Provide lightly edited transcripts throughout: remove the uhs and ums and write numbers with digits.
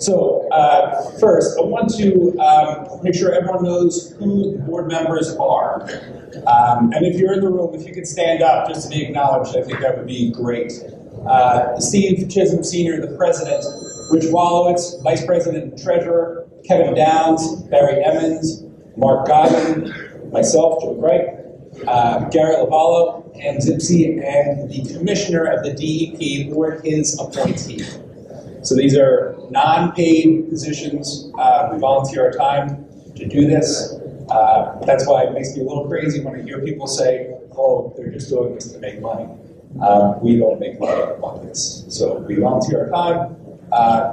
So first, I want to make sure everyone knows who the board members are. And if you're in the room, if you could stand up just to be acknowledged, I think that would be great. Steve Chisholm Sr., the President, Rich Wallowitz, Vice President and Treasurer, Kevin Downs, Barry Emmons, Mark Godwin, myself, Joe Wright, Garrett Lavallo, and Zipsy, and the Commissioner of the DEP or his appointee. So these are non-paid positions. We volunteer our time to do this. That's why it makes me a little crazy when I hear people say, oh, they're just doing this to make money. We don't make money on this. So we volunteer our time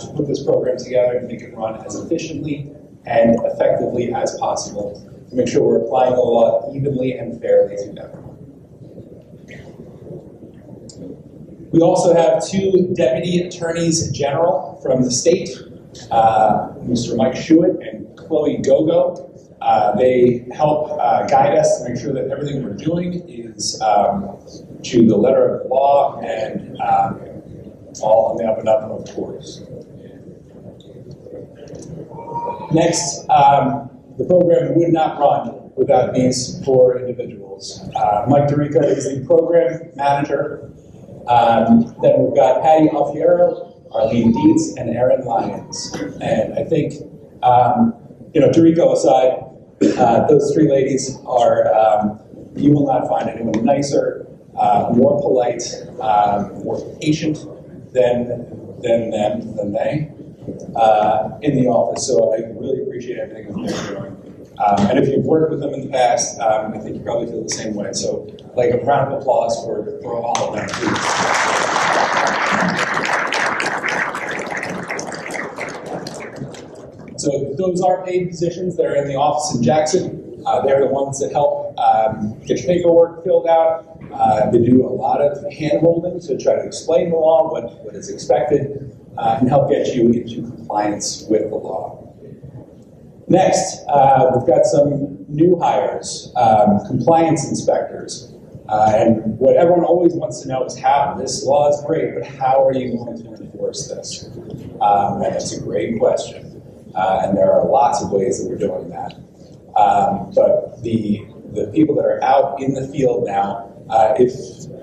to put this program together and make it run as efficiently and effectively as possible to make sure we're applying the law evenly and fairly to everyone. We also have two Deputy Attorneys General from the state, Mr. Mike Schuett and Chloe Gogo. They help guide us to make sure that everything we're doing is to the letter of the law and all on the up and up, of course. Next, the program would not run without these four individuals. Mike DeRico is the program manager. Then we've got Patty Alfiero, Arlene Dietz, and Erin Lyons. And I think, DeRico aside, those three ladies are, you will not find anyone nicer, more polite, more patient than they in the office. So I really appreciate everything that they're doing. And if you've worked with them in the past, I think you probably feel the same way. So, like a round of applause for all of them, please. So those are paid positions that are in the office in Jackson. They're the ones that help get your paperwork filled out. They do a lot of hand-holding to try to explain the law, what is expected, and help get you into compliance with the law. Next, we've got some new hires, compliance inspectors. And what everyone always wants to know is how. This law is great, but how are you going to enforce this? And that's a great question. And there are lots of ways that we're doing that. But the people that are out in the field now, if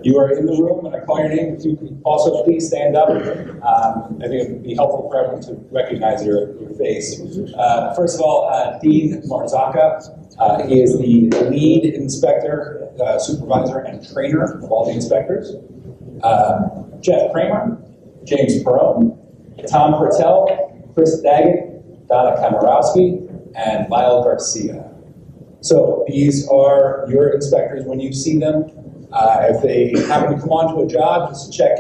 you are in the room and I call your name, if you could also please stand up. I think it would be helpful for everyone to recognize your face. First of all, Dean Marzaka. He is the lead inspector, supervisor, and trainer of all the inspectors. Jeff Kramer, James Perone, Tom Pertell, Chris Daggett, Donna Kamarowski, and Lyle Garcia. So these are your inspectors when you see them. If they happen to come onto a job just to check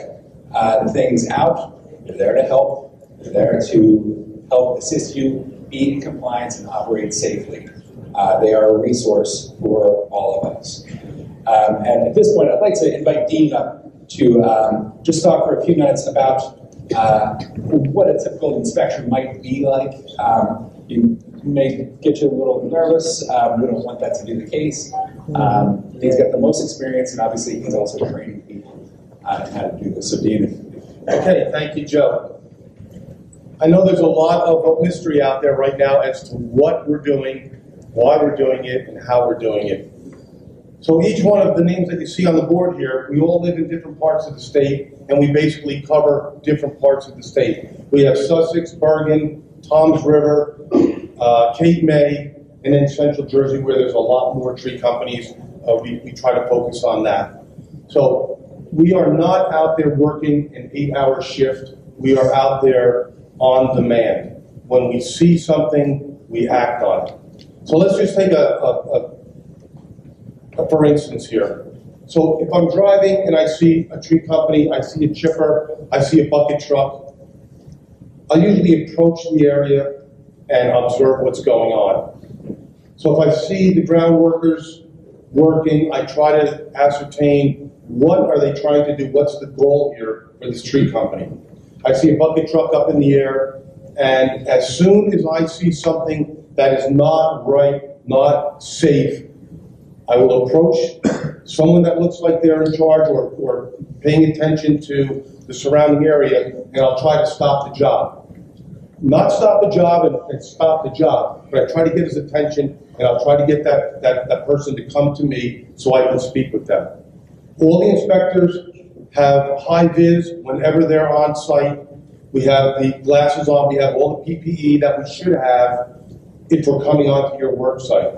things out, they're there to help. They're there to help assist you be in compliance and operate safely. They are a resource for all of us. And at this point, I'd like to invite Dean up to just talk for a few minutes about what a typical inspection might be like. You may get you a little nervous. We don't want that to be the case. He's got the most experience, and obviously he's also training people on how to do this. So Dean, Okay, thank you, Joe. I know there's a lot of mystery out there right now as to what we're doing, why we're doing it, and how we're doing it. So each one of the names that you see on the board here, we all live in different parts of the state, and we basically cover different parts of the state. We have Sussex, Bergen, Toms River, Cape May, and then Central Jersey, where there's a lot more tree companies. We try to focus on that. So we are not out there working an 8-hour shift. We are out there on demand. When we see something, we act on it. So let's just take a for instance here. So if I'm driving and I see a tree company, I see a chipper, I see a bucket truck, I usually approach the area and observe what's going on. So if I see the ground workers working, I try to ascertain what are they trying to do, what's the goal here for this tree company. I see a bucket truck up in the air, and as soon as I see something that is not right, not safe, I will approach someone that looks like they're in charge or paying attention to the surrounding area, and I'll try to stop the job. not stop the job and stop the job, but I try to get his attention, and I'll try to get that person to come to me so I can speak with them. All the inspectors have high vis whenever they're on site. We have the glasses on, we have all the PPE that we should have if we're coming onto your work site.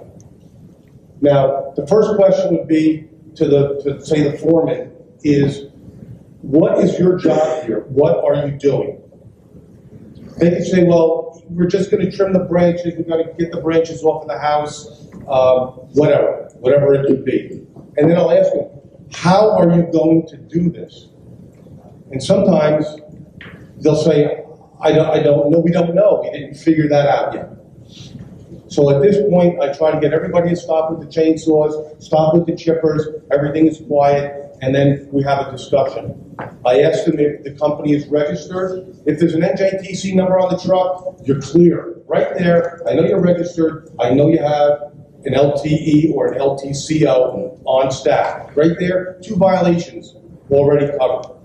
Now, the first question would be to say the foreman is, what is your job here? What are you doing? They can say, well, we're just going to trim the branches, we've got to get the branches off of the house, whatever it could be. And then I'll ask them, how are you going to do this? And sometimes they'll say, I don't know, we don't know, we didn't figure that out yet. So at this point, I try to get everybody to stop with the chainsaws, stop with the chippers, everything is quiet, and then we have a discussion. I ask them if the company is registered. If there's an NJTC number on the truck, you're clear. Right there, I know you're registered, I know you have an LTE or an LTCO on staff. Right there, 2 violations already covered.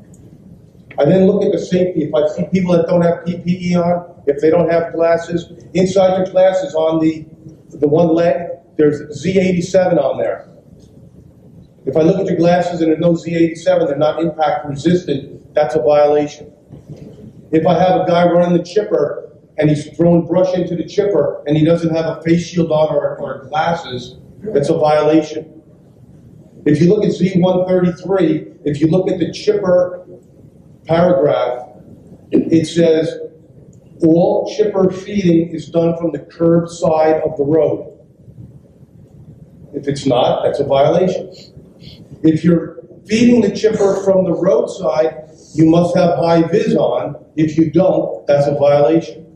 I then look at the safety. If I see people that don't have PPE on, if they don't have glasses, inside your glasses on the one leg, there's Z87 on there. If I look at your glasses and there's no Z87, they're not impact resistant, that's a violation. If I have a guy running the chipper and he's throwing brush into the chipper and he doesn't have a face shield on or glasses, that's a violation. If you look at Z133, if you look at the chipper paragraph, it says all chipper feeding is done from the curb side of the road. If it's not, that's a violation. If you're feeding the chipper from the roadside, you must have high vis on. If you don't, that's a violation.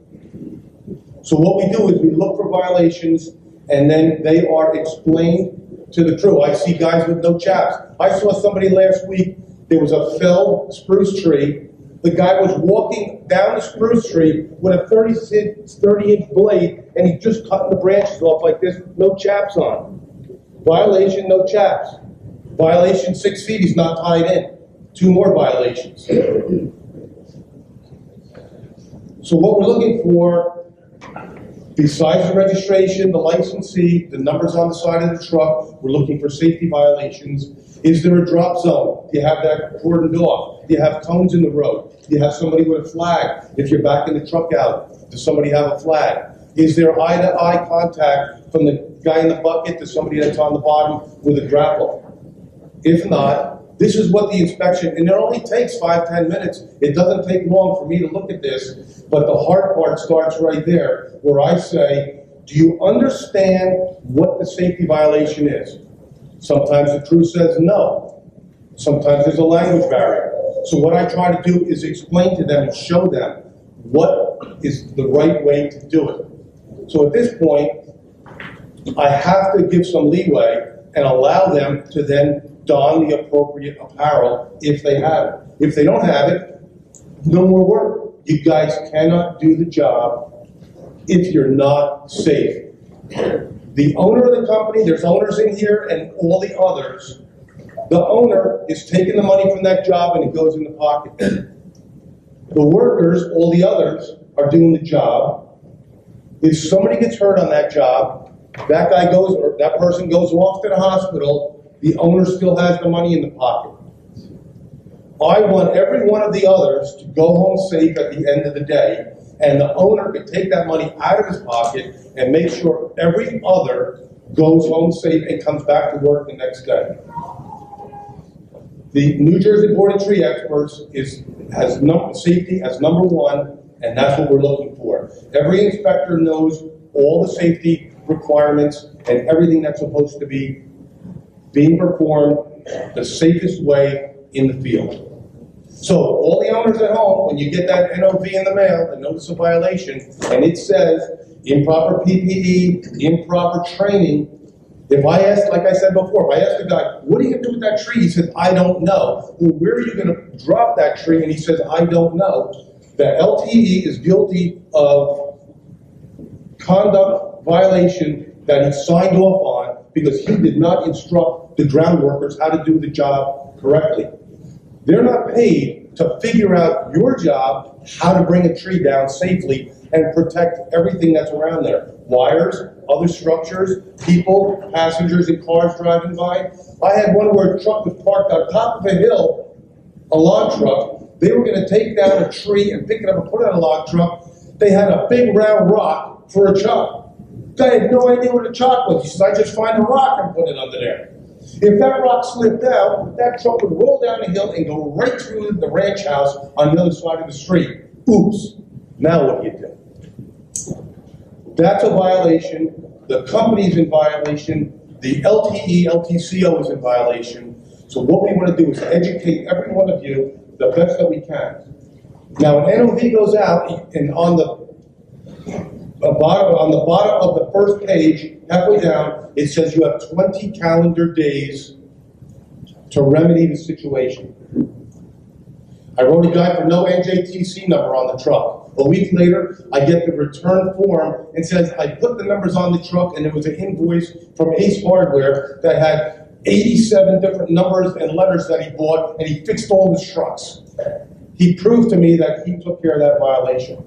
So what we do is we look for violations, and then they are explained to the crew. I see guys with no chaps. I saw somebody last week, there was a felled spruce tree. The guy was walking down the spruce tree with a 30-inch blade, and he's just cutting the branches off like this, no chaps on. Violation, no chaps. Violation, 6 feet, he's not tied in. 2 more violations. So what we're looking for, besides the registration, the licensee, the numbers on the side of the truck, we're looking for safety violations. Is there a drop zone? Do you have that cordoned off? Do you have cones in the road? Do you have somebody with a flag? If you're backing the truck out, does somebody have a flag? Is there eye-to-eye contact from the guy in the bucket to somebody that's on the bottom with a grapple? If not, this is what the inspection, and it only takes 5-10 minutes. It doesn't take long for me to look at this, but the hard part starts right there, where I say, do you understand what the safety violation is? Sometimes the crew says no. Sometimes there's a language barrier. So what I try to do is explain to them and show them what is the right way to do it. So at this point, I have to give some leeway and allow them to then don the appropriate apparel if they have it. If they don't have it, no more work. You guys cannot do the job if you're not safe. The owner of the company, there's owners in here and all the others, the owner is taking the money from that job and it goes in the pocket. The workers, all the others, are doing the job. If somebody gets hurt on that job, that guy goes, or that person goes off to the hospital, the owner still has the money in the pocket. I want every one of the others to go home safe at the end of the day, and the owner can take that money out of his pocket and make sure every other goes home safe and comes back to work the next day. The New Jersey Board of Tree Experts has safety as number 1, and that's what we're looking for. Every inspector knows all the safety requirements and everything that's supposed to be being performed the safest way in the field. So all the owners at home, when you get that NOV in the mail, the notice of violation, and it says improper PPE, improper training, if I ask, like I said before, if I ask the guy, what are you going to do with that tree? He says, I don't know. Well, where are you going to drop that tree? And he says, I don't know. The LTE is guilty of conduct violation that he signed off on because he did not instruct the ground workers how to do the job correctly. They're not paid to figure out your job, how to bring a tree down safely, and protect everything that's around there. Wires, other structures, people, passengers in cars driving by. I had one where a truck was parked on top of a hill, a log truck. They were going to take down a tree and pick it up and put it on a log truck. They had a big round rock for a chalk. Guy had no idea what a chalk was. He said, I just find a rock and put it under there. If that rock slipped out, that truck would roll down the hill and go right through the ranch house on the other side of the street. Oops. Now what do you do? That's a violation. The company's in violation. The LTE, LTCO is in violation. So what we want to do is educate every one of you the best that we can. Now, an NOV goes out, and on the bottom of the first page, halfway down, it says you have 20 calendar days to remedy the situation. I wrote a guy for no NJTC number on the truck. A week later, I get the return form and says I put the numbers on the truck, and there was an invoice from Ace Hardware that had 87 different numbers and letters that he bought, and he fixed all his trucks. He proved to me that he took care of that violation.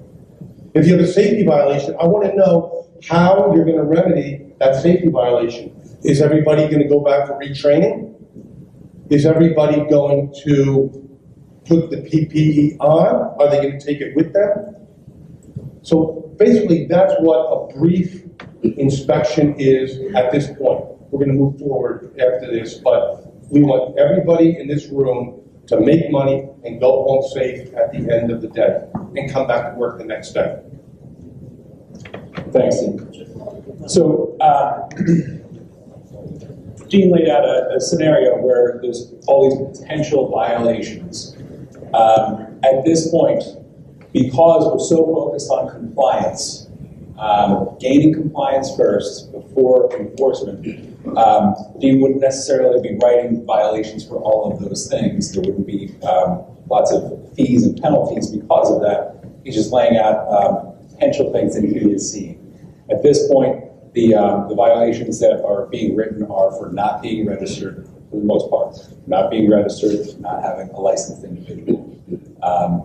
If you have a safety violation, I want to know how you're going to remedy that safety violation. Is everybody going to go back for retraining? Is everybody going to put the PPE on? Are they going to take it with them? So basically, that's what a brief inspection is at this point. We're going to move forward after this, but we want everybody in this room to make money and go home safe at the end of the day and come back to work the next day. Thanks, Steve. So, Dean laid out a scenario where there's all these potential violations. At this point, because we're so focused on compliance, gaining compliance first before enforcement, Dean wouldn't necessarily be writing violations for all of those things. There wouldn't be lots of fees and penalties because of that. He's just laying out potential things that he is seeing. At this point, the violations that are being written are for not being registered, for the most part. Not being registered, not having a licensed individual.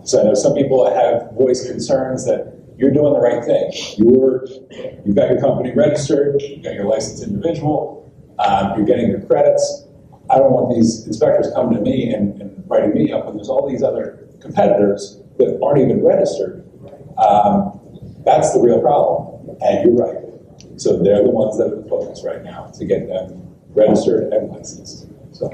So I know some people have voiced concerns that you're doing the right thing. You've got your company registered, you've got your licensed individual, you're getting your credits. I don't want these inspectors coming to me and writing me up when there's all these other competitors that aren't even registered. That's the real problem. And you're right. So they're the ones that are the focus right now to get them registered and licensed. So.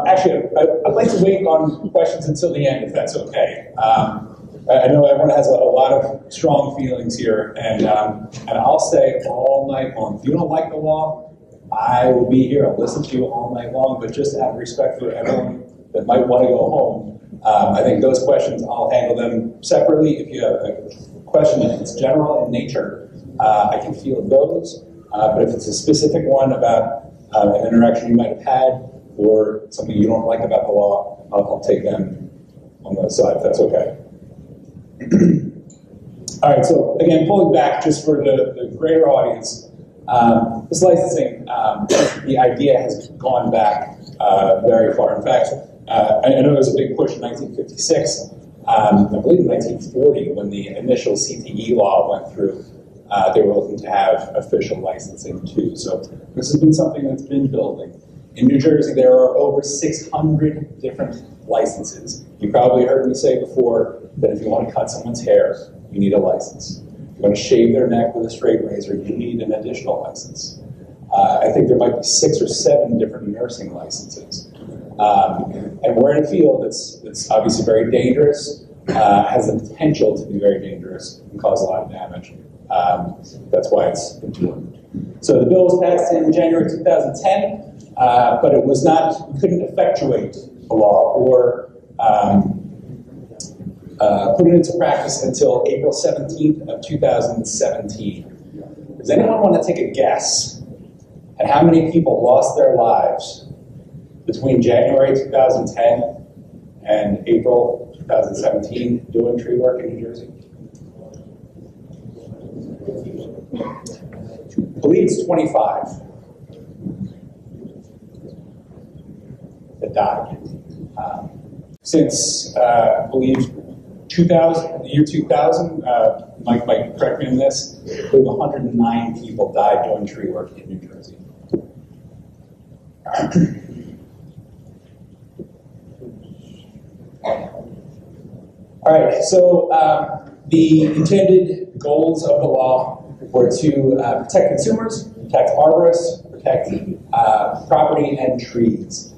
Actually, I'd like to wait on questions until the end, if that's okay. I know everyone has a lot of strong feelings here, and I'll stay all night long. If you don't like the law, I will be here. I'll listen to you all night long, but just out of respect for everyone that might want to go home, I think those questions, I'll handle them separately. If you have a question that's general in nature, I can field those. But if it's a specific one about an interaction you might have had or something you don't like about the law, I'll take them on the side, if that's okay. All right, so again, pulling back just for the greater audience, this licensing, the idea has gone back very far. In fact, I know there was a big push in 1956. I believe in 1940, when the initial CTE law went through, they were looking to have official licensing too. So this has been something that's been building. In New Jersey, there are over 600 different licenses. You probably heard me say before that if you want to cut someone's hair, you need a license. If you want to shave their neck with a straight razor, you need an additional license. I think there might be 6 or 7 different nursing licenses. And we're in a field that's obviously very dangerous, has the potential to be very dangerous and cause a lot of damage. That's why it's important. So the bill was passed in January 2010. But it was not, we couldn't effectuate the law or put it into practice until April 17th of 2017. Does anyone want to take a guess at how many people lost their lives between January 2010 and April 2017 doing tree work in New Jersey? I believe it's 25. That died. Since, I believe, the year 2000, Mike might correct me on this, I believe 109 people died doing tree work in New Jersey. All right, so the intended goals of the law were to protect consumers, protect arborists, protect property and trees.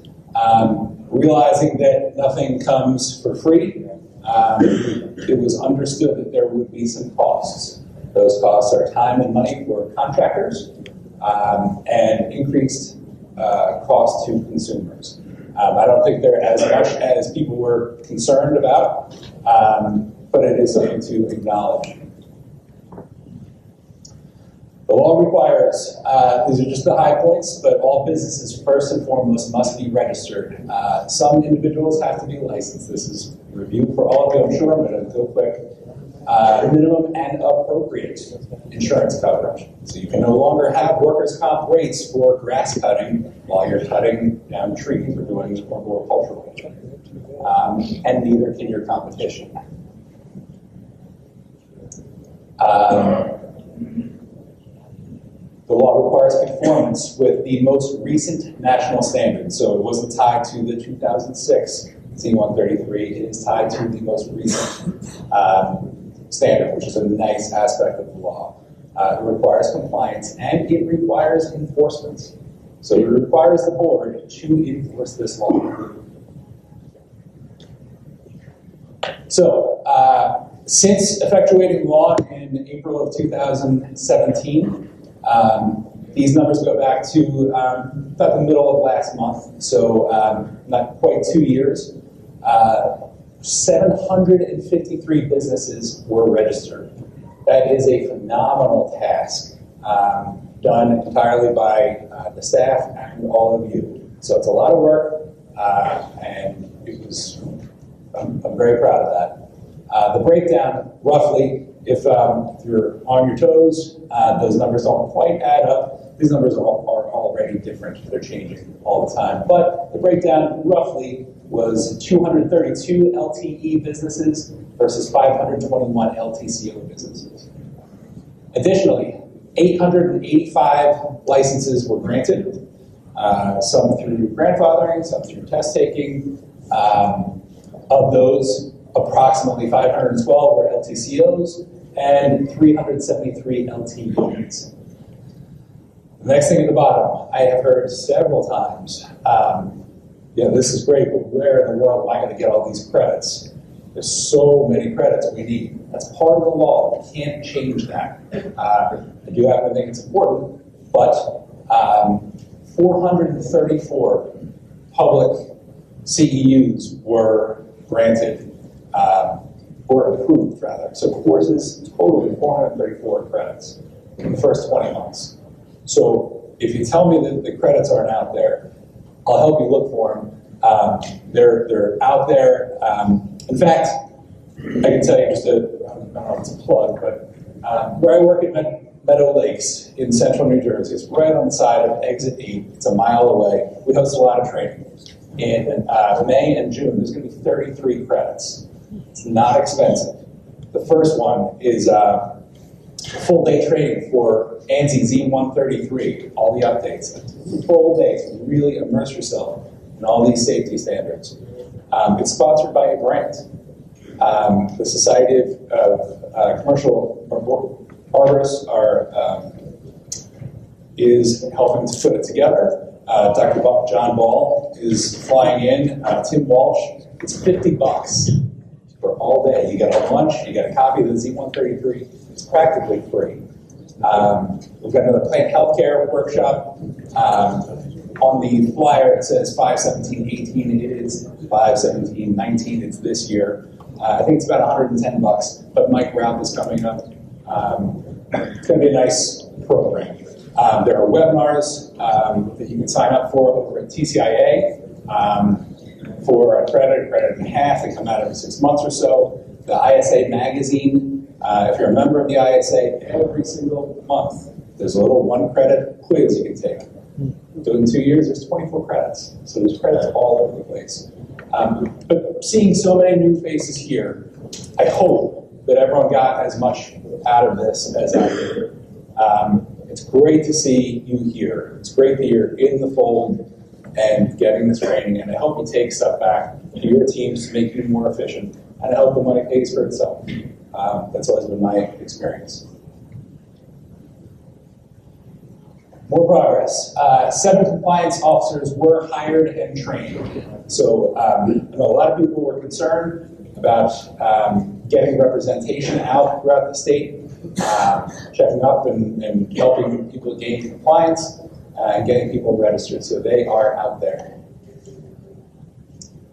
Realizing that nothing comes for free, it was understood that there would be some costs. Those costs are time and money for contractors and increased cost to consumers. I don't think they're as much as people were concerned about, but it is something to acknowledge. The law requires, these are just the high points, but all businesses first and foremost must be registered. Some individuals have to be licensed. This is a review for all of you, I'm sure. I'm going to go quick. Minimum and appropriate insurance coverage. So you can no longer have workers' comp rates for grass cutting while you're cutting down trees or doing arboricultural. And neither can your competition. The law requires conformance with the most recent national standards. So it wasn't tied to the 2006 C-133. It is tied to the most recent standard, which is a nice aspect of the law. It requires compliance and it requires enforcement. So it requires the board to enforce this law. So since effectuating law in April of 2017, these numbers go back to about the middle of last month, so not quite 2 years. 753 businesses were registered. That is a phenomenal task, done entirely by the staff and all of you. So it's a lot of work, and it was. I'm very proud of that. The breakdown, roughly, if you're on your toes, those numbers don't quite add up. These numbers are already different. They're changing all the time. But the breakdown, roughly, was 232 LTE businesses versus 521 LTCO businesses. Additionally, 885 licenses were granted, some through grandfathering, some through test taking. Of those, approximately 512 were LTCOs and 373 LTEs. The next thing at the bottom, I have heard several times, this is great, but where in the world am I going to get all these credits? There's so many credits we need. That's part of the law. We can't change that. I do happen to think it's important, but 434 public CEUs were granted, or approved, rather. So courses, totally 434 credits in the first 20 months. So if you tell me that the credits aren't out there, I'll help you look for them. They're out there. In fact, I can tell you just I don't know if it's a plug, but where I work at Meadow Lakes in central New Jersey, it's right on the side of Exit 8. It's a mile away. We host a lot of training. In May and June, there's going to be 33 credits. It's not expensive. The first one is full day training for ANSI Z133, all the updates. Full days to really immerse yourself in all these safety standards. It's sponsored by a grant. The Society of Commercial Arborists is helping to put it together. Dr. John Ball is flying in. Tim Walsh, it's $50 for all day. You get a lunch, you get a copy of the Z133. It's practically free. We've got another plant healthcare workshop. On the flyer, it says 5/17/18. It is 5/17/19. It's this year. I think it's about $110, but Mike Ralph is coming up. It's going to be a nice program. There are webinars that you can sign up for over at TCIA for a credit and a half. They come out every 6 months or so. The ISA magazine, if you're a member of the ISA, every single month there's a little 1 credit quiz you can take. Do it in 2 years, there's 24 credits. So there's credits all over the place. But seeing so many new faces here, I hope that everyone got as much out of this as I did. It's great to see you here. It's great that you're in the fold and getting this training, and I hope you take stuff back to your teams to make you more efficient, and I hope the money pays for itself. That's always been my experience. More progress. 7 compliance officers were hired and trained. So I know a lot of people were concerned about getting representation out throughout the state, checking up and helping people gain compliance, and getting people registered. So they are out there.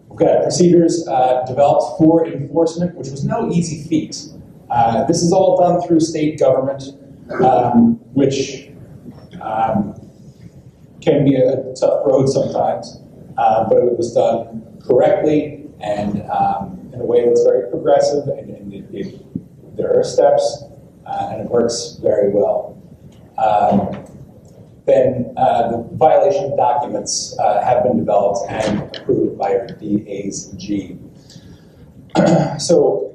We've got procedures developed for enforcement, which was no easy feat. This is all done through state government, which can be a tough road sometimes, but it was done correctly and in a way that's very progressive, and there are steps, and it works very well. Then the violation documents have been developed and approved by our DAs-G. So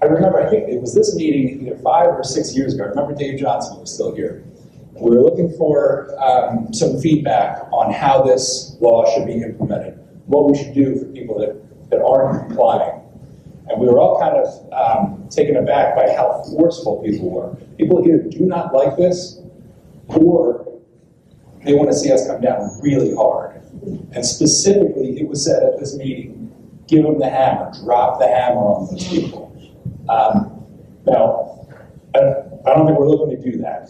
I remember, I think it was this meeting either 5 or 6 years ago. I remember Dave Johnson was still here. We were looking for some feedback on how this law should be implemented, what we should do for people that aren't complying. And we were all kind of taken aback by how forceful people were. People either do not like this, or they want to see us come down really hard. And specifically, it was said at this meeting, give them the hammer, drop the hammer on those people. Now, I don't think we're looking to do that.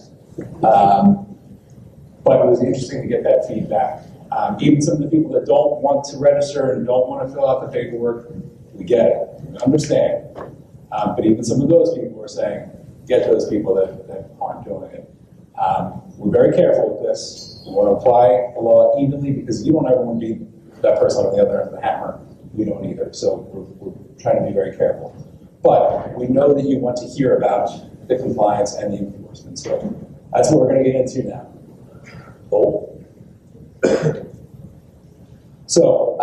But it was interesting to get that feedback. Even some of the people that don't want to register and don't want to fill out the paperwork, we get it, we understand. But even some of those people were saying, get those people that aren't doing it. We're very careful with this. We want to apply the law evenly because you don't ever want to be that person on the other end of the hammer. We don't either. So we're trying to be very careful. But we know that you want to hear about the compliance and the enforcement. So that's what we're going to get into now. Cool. So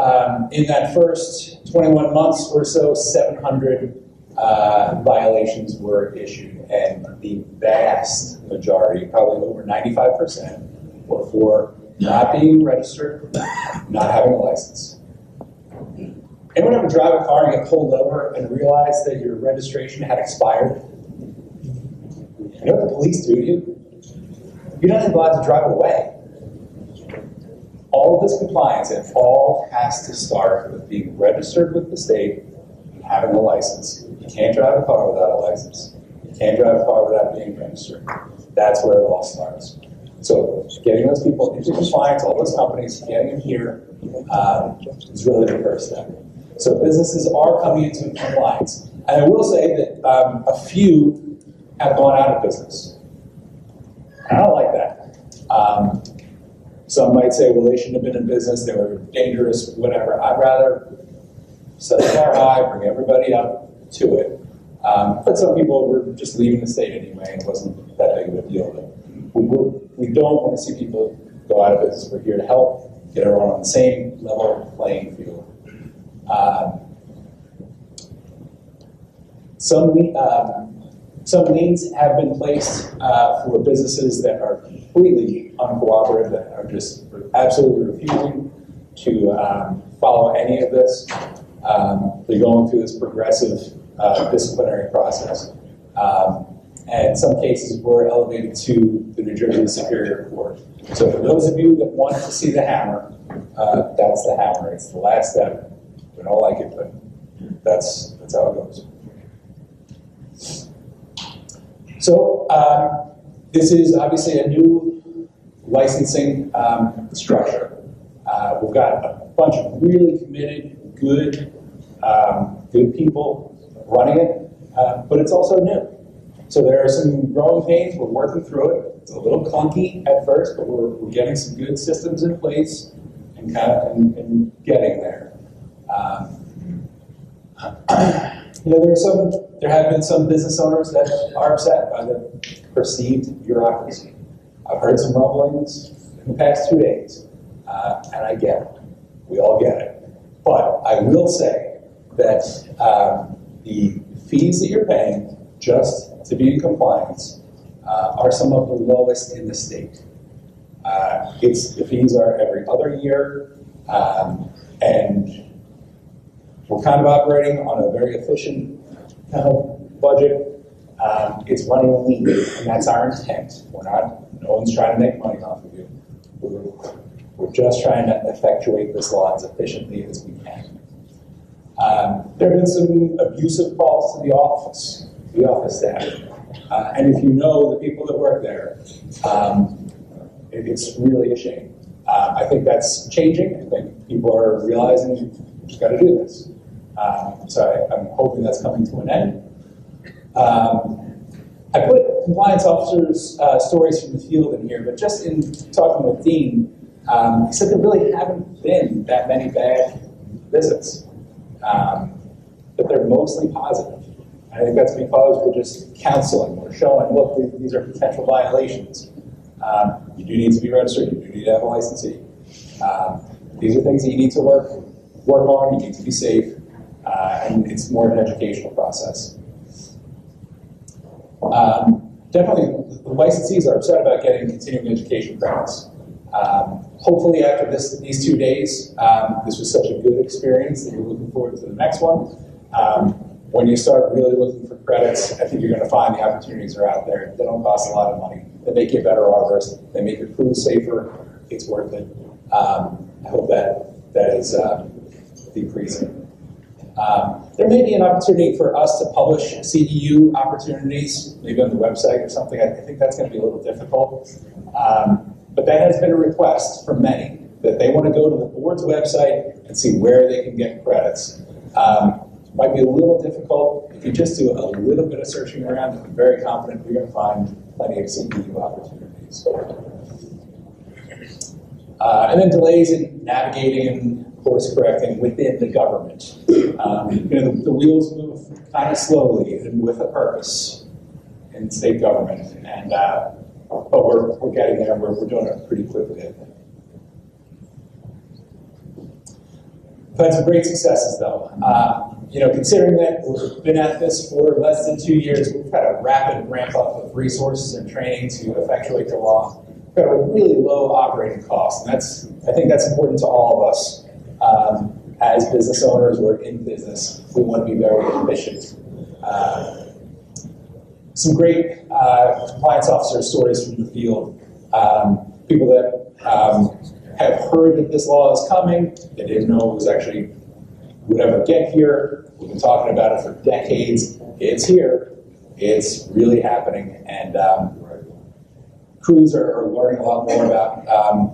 in that first 21 months or so, 700 violations were issued, and the vast majority, probably over 95%, were for not being registered, not having a license. Anyone ever drive a car and get pulled over and realize that your registration had expired? You know what the police do to you? You're not even allowed to drive away. All of this compliance, it all has to start with being registered with the state and having a license. You can't drive a car without a license. You can't drive a car without being registered. That's where it all starts. So getting those people into compliance, all those companies, getting them here is really the first step. So businesses are coming into compliance. And I will say that a few have gone out of business. I don't like that. Some might say, well, they shouldn't have been in business, they were dangerous, whatever. I'd rather set the bar high, bring everybody up to it. But some people were just leaving the state anyway, and it wasn't that big of a deal. But we don't want to see people go out of business. We're here to help get everyone on the same level playing field. Some liens have been placed for businesses that are completely uncooperative, that are just absolutely refusing to follow any of this. They're going through this progressive disciplinary process. And some cases were elevated to the New Jersey Superior Court. So for those of you that want to see the hammer, that's the hammer. It's the last step. We don't like it, but that's how it goes. So this is obviously a new licensing structure. We've got a bunch of really committed, good people running it, but it's also new. So there are some growing pains. We're working through it. It's a little clunky at first, but we're getting some good systems in place and and getting there. There have been some business owners that are upset by the perceived bureaucracy. I've heard some rumblings in the past 2 days, and I get it. We all get it. But I will say that the fees that you're paying just to be in compliance are some of the lowest in the state. The fees are every other year, and we're kind of operating on a very efficient budget. It's running lean, and that's our intent. No one's trying to make money off of you. We're just trying to effectuate this law as efficiently as we can. There have been some abusive calls to the office staff. And if you know the people that work there, it's really a shame. I think that's changing. I think people are realizing we've just got to do this. So I'm hoping that's coming to an end. I put compliance officers' stories from the field in here, but just in talking with Dean, he said there really haven't been that many bad visits, but they're mostly positive. I think that's because we're just counseling. We're showing, look, these are potential violations. You do need to be registered. You do need to have a licensee. These are things that you need to work on. You need to be safe, and it's more of an educational process. Definitely, the licensees are upset about getting continuing education credits. Hopefully, after these 2 days, this was such a good experience that you're looking forward to the next one. When you start really looking for credits, I think you're going to find the opportunities are out there. They don't cost a lot of money. They make you a better arborist. They make your crew safer. It's worth it. I hope that is decreasing. There may be an opportunity for us to publish CEU opportunities, maybe on the website or something. I think that's going to be a little difficult. But that has been a request from many, that they want to go to the board's website and see where they can get credits. Might be a little difficult. If you just do a little bit of searching around, I'm very confident you're going to find plenty of CEU opportunities. And then delays in navigating and course correcting within the government. The wheels move kind of slowly and with a purpose in state government, and but we're getting there. We're doing it pretty quickly, I think. We've had some great successes, though. Considering that we've been at this for less than 2 years, we've had a rapid ramp up of resources and training to effectuate the law. We've got a really low operating cost, and I think that's important to all of us. As business owners, we're in business. We want to be very efficient. Some great compliance officer stories from the field. People that have heard that this law is coming. They didn't know it was actually would ever get here. We've been talking about it for decades. It's here. It's really happening. And crews are learning a lot more about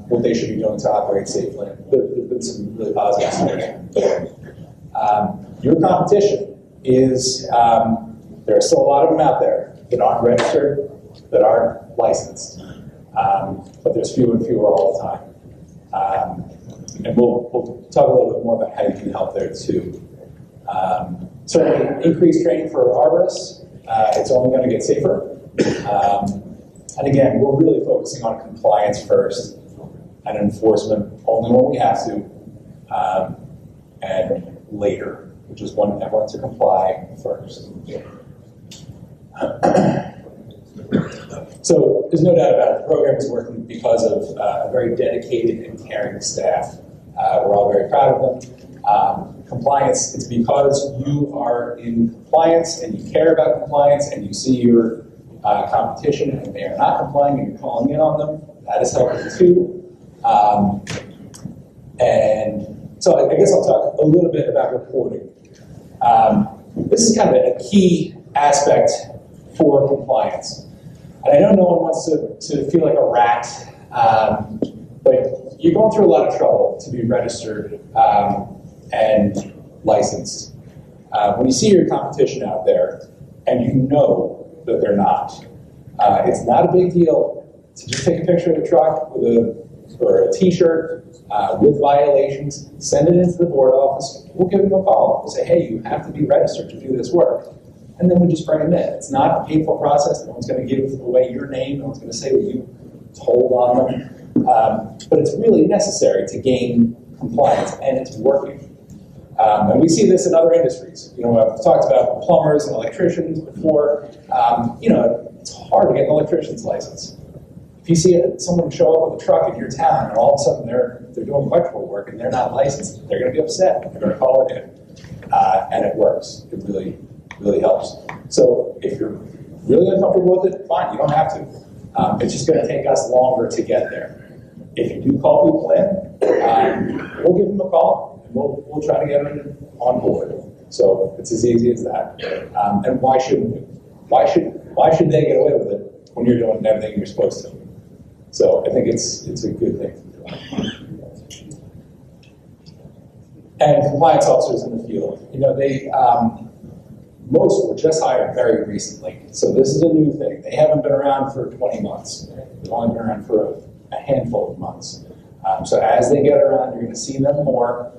what they should be doing to operate safely. There's been some really positive stories. Your competition is, there are still a lot of them out there that aren't registered, that aren't licensed. But there's fewer and fewer all the time. And we'll talk a little bit more about how you can help there too. Certainly increased training for arborists. It's only going to get safer. And again, we're really focusing on compliance first and enforcement only when we have to, and later, which is when everyone to comply first. So there's no doubt about it. The program is working because of a very dedicated and caring staff. We're all very proud of them. Compliance, it's because you are in compliance and you care about compliance and you see your competition and they are not complying and you're calling in on them. That is helping too. And so I guess I'll talk a little bit about reporting. This is kind of a key aspect for compliance. And I know no one wants to feel like a rat, but you're going through a lot of trouble to be registered and licensed. When you see your competition out there and you know that they're not, it's not a big deal to just take a picture of the truck or a t-shirt with violations, send it into the board office. We'll give them a call and say, hey, you have to be registered to do this work. And then we just bring them in. It's not a painful process. No one's going to give away your name. No one's going to say that you told on them. But it's really necessary to gain compliance, and it's working. And we see this in other industries. You know, I've talked about plumbers and electricians before. You know, it's hard to get an electrician's license. If you see someone show up with a truck in your town and all of a sudden they're doing electrical work and they're not licensed, they're going to be upset. They're going to call it in. And it works. It really, really helps. So if you're really uncomfortable with it, fine. You don't have to. It's just going to take us longer to get there. If you do call people in, we'll give them a call and we'll try to get them on board. So it's as easy as that. And why shouldn't we? Why should they get away with it when you're doing everything you're supposed to? So I think it's a good thing to do. And compliance officers in the field, you know, most were just hired very recently. So this is a new thing. They haven't been around for 20 months. They've only been around for a handful of months. So as they get around, you're going to see them more.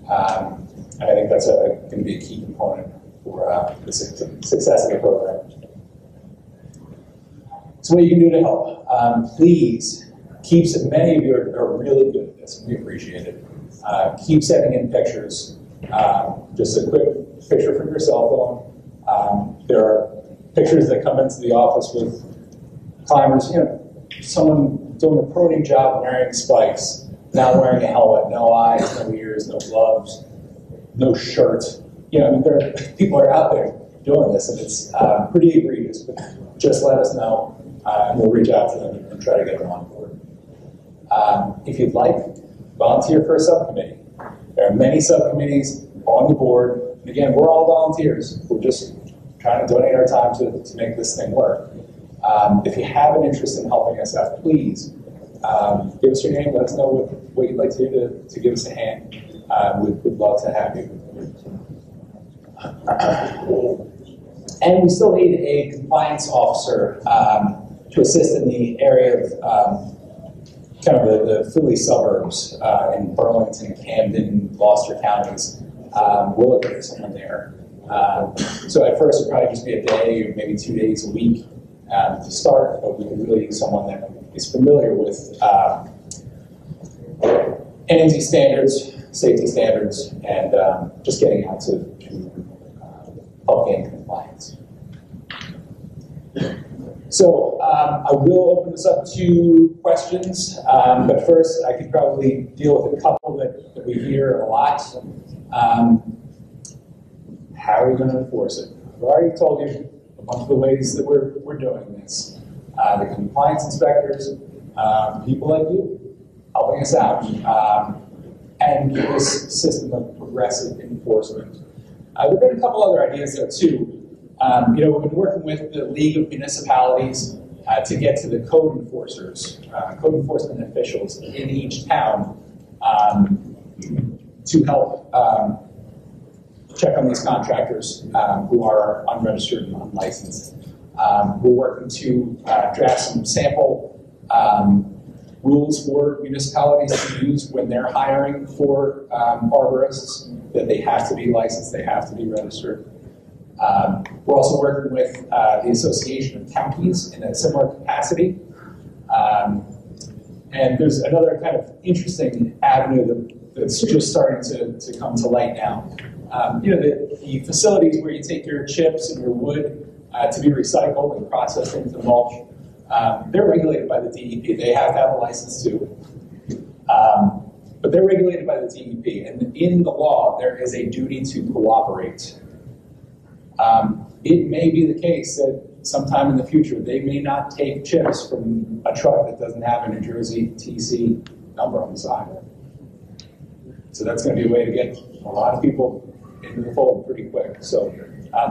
And I think that's going to be a key component for the success of the program. So what you can do to help, please keep, many of you are really good at this, and we appreciate it. Keep sending in pictures, just a quick picture from your cell phone. There are pictures that come into the office with climbers, you know, someone doing a pruning job wearing spikes, not wearing a helmet, no eyes, no ears, no gloves, no shirt. You know, I mean, people are out there doing this, and it's pretty egregious, but just let us know. And we'll reach out to them and try to get them on board. If you'd like, volunteer for a subcommittee. There are many subcommittees on the board. And again, we're all volunteers. We're just trying to donate our time to make this thing work. If you have an interest in helping us out, please give us your name. Let us know what you'd like to do to give us a hand. We'd love to have you. And we still need a compliance officer to assist in the area of kind of the Philly suburbs in Burlington, Camden, Gloucester counties. We're looking for someone there. So at first, it'd probably just be a day or maybe 2 days a week to start, but we can really use someone that is familiar with ANSI standards, safety standards, and just getting out to help gain compliance. So I will open this up to questions, but first I could probably deal with a couple that we hear a lot. How are you going to enforce it? I've already told you a bunch of the ways that we're doing this. The compliance inspectors, people like you, helping us out, and this system of progressive enforcement. There have been a couple other ideas there too. You know, we've been working with the League of Municipalities to get to the code enforcers, code enforcement officials in each town to help check on these contractors who are unregistered and unlicensed. We're working to draft some sample rules for municipalities to use when they're hiring for arborists, that they have to be licensed, they have to be registered. We're also working with the Association of Counties in a similar capacity. And there's another kind of interesting avenue that's just starting to come to light now. You know, the facilities where you take your chips and your wood to be recycled and processed into mulch, they're regulated by the DEP. They have to have a license too. But they're regulated by the DEP. And in the law, there is a duty to cooperate. It may be the case that sometime in the future, they may not take chips from a truck that doesn't have a New Jersey TC number on the side. So that's going to be a way to get a lot of people into the fold pretty quick. So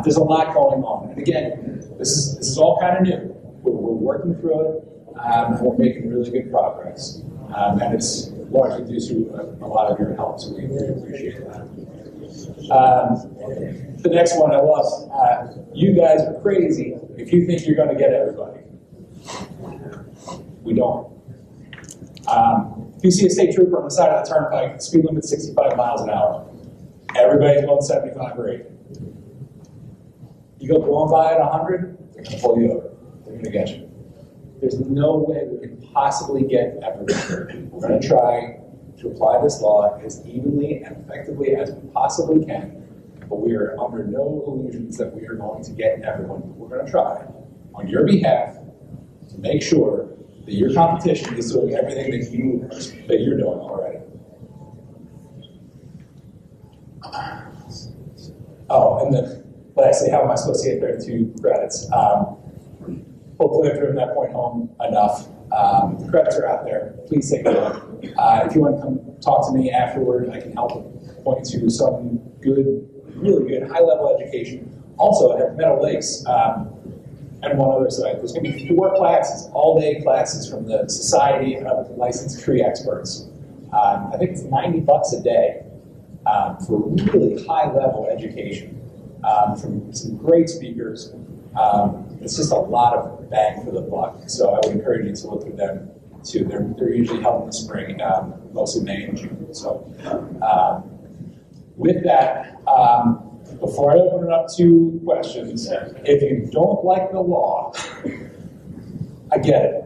there's a lot going on. And again, this is all kind of new. We're working through it, and we're making really good progress. And it's largely due to a lot of your help, so we really appreciate that. The next one I love. You guys are crazy if you think you're going to get everybody. We don't. If you see a state trooper on the side of the turnpike, speed limit 65 miles an hour. Everybody's going 75 or 80. You go going by at 100, they're going to pull you over. They're going to get you. There's no way we can possibly get everybody. We're going to try to apply this law as evenly and effectively as we possibly can, but we are under no illusions that we are going to get everyone. We're going to try on your behalf to make sure that your competition is doing everything that you're doing already. Oh, and then lastly, how am I supposed to get 32 credits? Hopefully I've driven that point home enough. The credits are out there. Please take a look. If you want to come talk to me afterward, I can help point you to some good, really good high-level education. Also, at Meadow Lakes, and one other site, there's going to be 4 classes, all-day classes from the Society of Licensed Tree Experts. I think it's $90 a day for really high-level education from some great speakers. It's just a lot of bang for the buck, so I would encourage you to look at them too. They're usually held in the spring, mostly May and June. So with that, before I open it up to questions, if you don't like the law, I get it.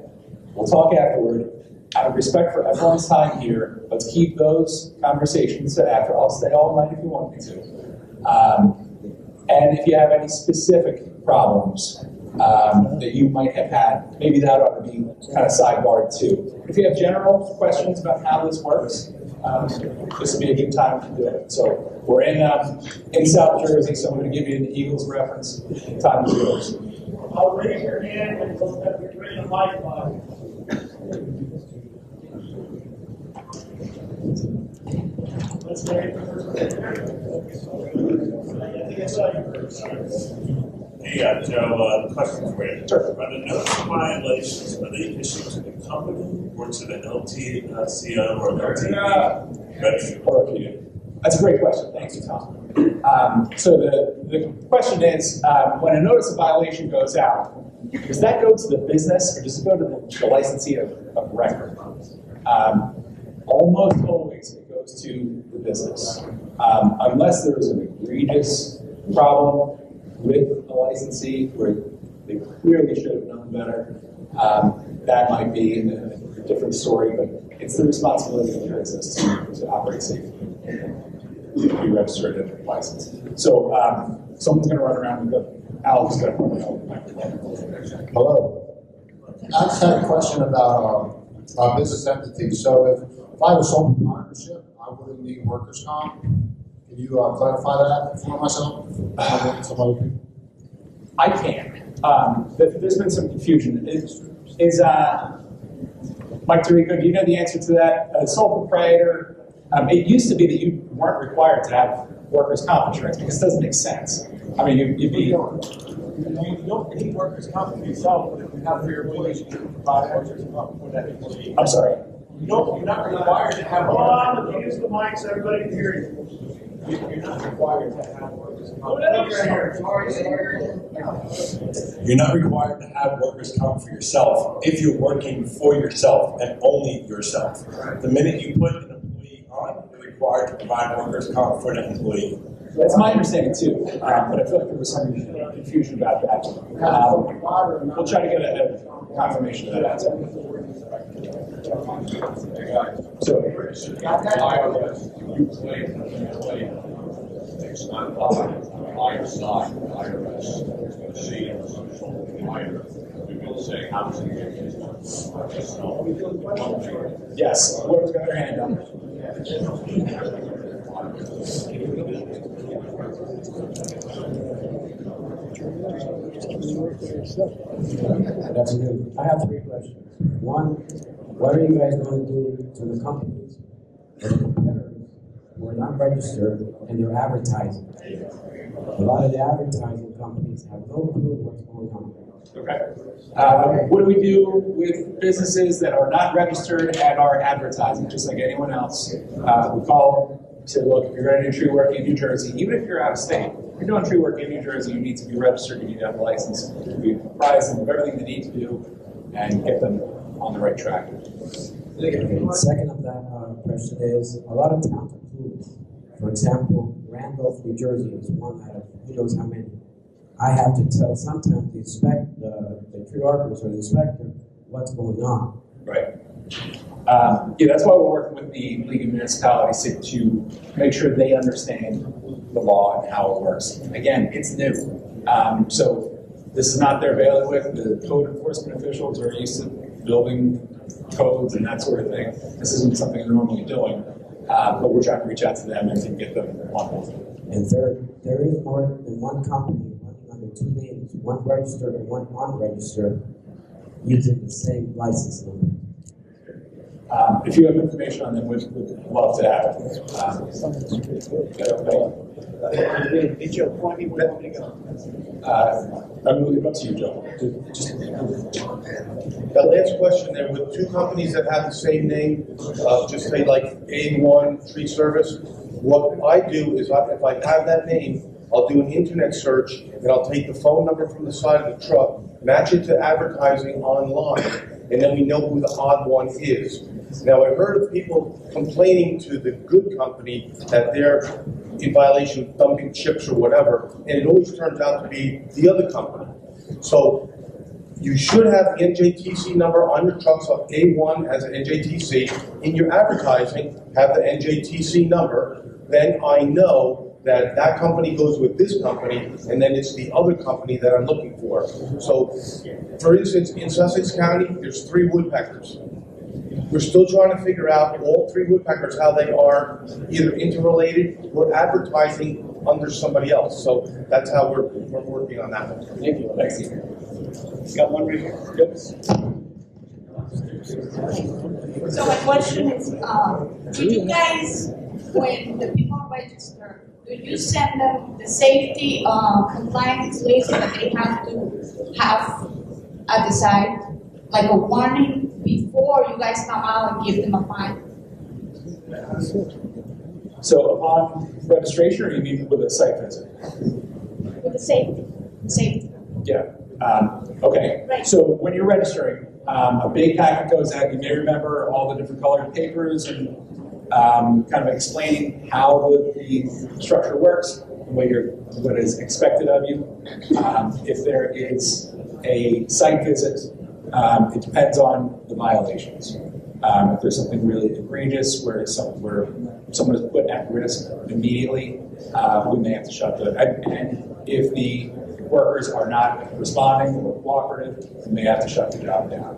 We'll talk afterward. Out of respect for everyone's time here, let's keep those conversations to after. I'll stay all night if you want me to. And if you have any specific problems that you might have had, maybe that ought to be kind of sidebarred too. If you have general questions about how this works, this would be a good time to do it. So we're in South Jersey, so I'm going to give you an Eagles reference. The time is yours. I'll raise your hand and we'll have your green light on. Let's get Hey, Joe, question for you. Sure. Are the notice of violations, are they issued to the company or to the LTCO or LTV register? That's a great question. Thank you, Tom. So the question is, when a notice of violation goes out, does that go to the business or does it go to the licensee of record? Almost always it goes to the business. Unless there is an egregious problem with a licensee where they clearly should have known better, that might be a different story, but it's the responsibility of the business to operate safely, to be registered and licensed. So someone's going to run around with Al's going to run around. Hello. I just had a question about business entities. So if I was sole proprietorship, I wouldn't need workers' comp. Can you clarify that for myself? Some other people? I can. There's been some confusion. Is Mike Tirico, do you know the answer to that? Sole proprietor, it used to be that you weren't required to have workers' comp insurance because it doesn't make sense. I mean, you'd be... You don't need workers' comp for yourself, but if you have for your employees, you can provide workers' comp for that employee. I'm sorry. You're not required to have... Hold on, use the mic so everybody can hear you. You're not required to have workers' comp. You're not required to have workers' comp for yourself if you're working for yourself and only yourself. The minute you put an employee on, you're required to provide workers' comp for the employee. That's my understanding too, but I feel like there was some confusion about that. We'll try to get a confirmation of that answer. So, you claim that the employee is not on your side, IRS is going to see it as a sole proprietor. We're going to say housing is yes, whoever's got their hand up. That's good. I have 3 questions. One, what are you guys going to do to the companies or the competitors who are not registered and they're advertising? A lot of the advertising companies have no clue what's going on. Okay. What do we do with businesses that are not registered and are advertising, just like anyone else? We call them, say, look, if you're going to do tree work in New Jersey, even if you're out of state, if you're doing tree work in New Jersey, you need to be registered, you need to have a license. We apprise them of everything they need to do and get them on the right track. Okay. The second of that question is, a lot of towns are clueless. For example, Randolph, New Jersey is one out of who knows how many. I have to tell sometimes the tree arborists or the inspector what's going on. Right. Yeah, that's why we're working with the League of Municipalities to make sure they understand the law and how it works. Again, it's new. So this is not their bailiwick. The code enforcement officials are used to building codes and that sort of thing. This isn't something they're normally doing, but we're trying to reach out to them and get them on board. And there is more than one company running under two names, one registered and one unregistered, using the same license number. If you have information on them, we'd love to have it. Did you appoint me where to go? I'm going to leave it up to you, Joe. That last question there, with two companies that have the same name, just say like A1 Tree Service, what I do is if I have that name, I'll do an internet search and I'll take the phone number from the side of the truck, match it to advertising online, and then we know who the odd one is. Now, I've heard of people complaining to the good company that they're in violation of dumping chips or whatever, and it always turns out to be the other company. So you should have the NJTC number on your truck, so A1 has an NJTC. In your advertising, have the NJTC number. Then I know that that company goes with this company, and then it's the other company that I'm looking for. So, for instance, in Sussex County, there's 3 woodpeckers. We're still trying to figure out all 3 woodpeckers, how they are either interrelated or advertising under somebody else. So that's how we're working on that one. Thank you. Thanks. Got one right here. Yep. So my question is, do you guys, when the people register, do you send them the safety compliance list that they have to have at the site, like a warning before you guys come out and give them a fine? So upon registration, or you mean with a site visit? With the safety. Yeah. Okay. Right. So when you're registering, a big packet goes out. You may remember all the different colored papers and kind of explaining how the structure works, what is expected of you. If there is a site visit, it depends on the violations. If there's something really egregious where someone is put at risk immediately, we may have to shut the. And if the workers are not responding or cooperative, we may have to shut the job down.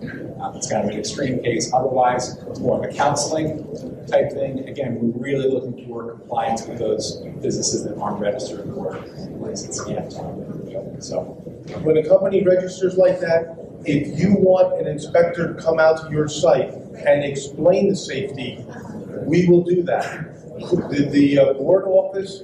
It's kind of an extreme case. Otherwise, it's more of a counseling type thing. Again, we're really looking for compliance with those businesses that aren't registered or licensed yet. So, when a company registers like that, if you want an inspector to come out to your site and explain the safety, we will do that. The board office,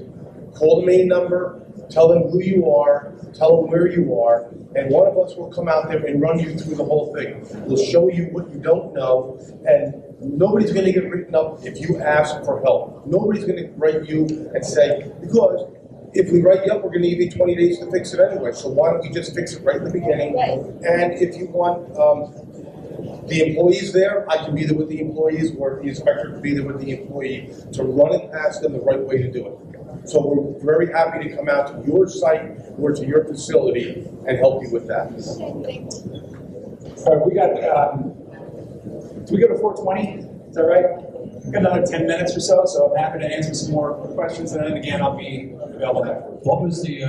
call the main number, tell them who you are, tell them where you are, and one of us will come out there and run you through the whole thing. We'll show you what you don't know, and nobody's going to get written up if you ask for help. Nobody's going to write you and say, because if we write you up, we're going to give you 20 days to fix it anyway, so why don't we just fix it right in the beginning? Right. And if you want the employees there, I can be there with the employees, or the inspector can be there with the employee to run it past them the right way to do it. So we're very happy to come out to your site or to your facility and help you with that. all right, we got do we go to 4:20? Is that right? We've got another 10 minutes or so, so I'm happy to answer some more questions, and then again, I'll be available afterwards. What was the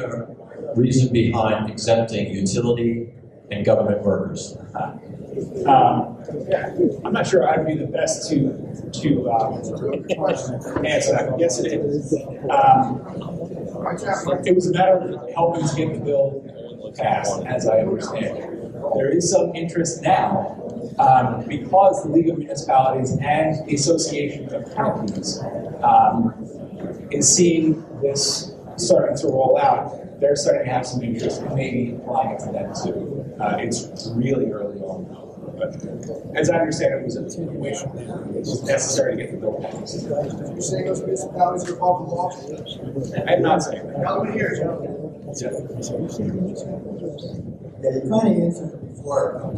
reason behind exempting utility and government workers? I'm not sure I'd be the best to answer that. Yes, it is. It was a matter of helping to get the bill passed, as I understand it. There is some interest now because the League of Municipalities and the Association of Counties is seeing this starting to roll out. They're starting to have some interest in maybe applying it to them too. It's really early on. But as I understand it, it was a continuation. It's just necessary to get the bill passed. You're saying those municipalities are above the law? I'm not saying that. Now, let me hear it. Yeah, you kind of answered it before on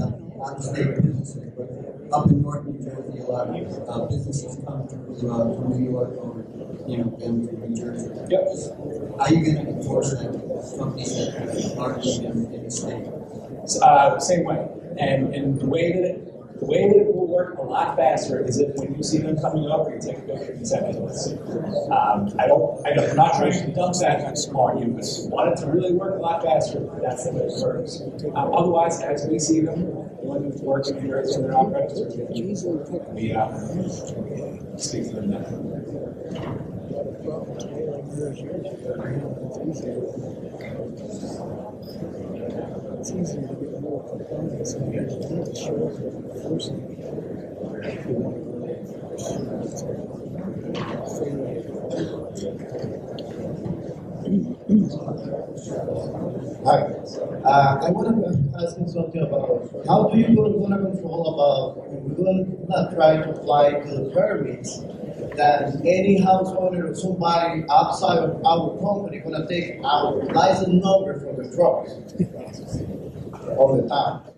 state businesses, but up in North New Jersey, a lot of businesses come through from New York or them from New Jersey. Yep. How are you going to enforce that companies that aren't in the state? Same way, and the way that it will work a lot faster is if when you see them coming up, you take a picture and send it to us. I'm not trying to dump that on you, but want it to really work a lot faster. That's the way it works. Otherwise, as we see them, when it's working here, so they're not registered, we speak to them then. It's easier to get more compliance and you have to show up with the person. Hi. I want to ask you something about how do you going to control about we're going to try to apply to the permits that any house owner or somebody outside of our company going to take our license number from the trucks all the time.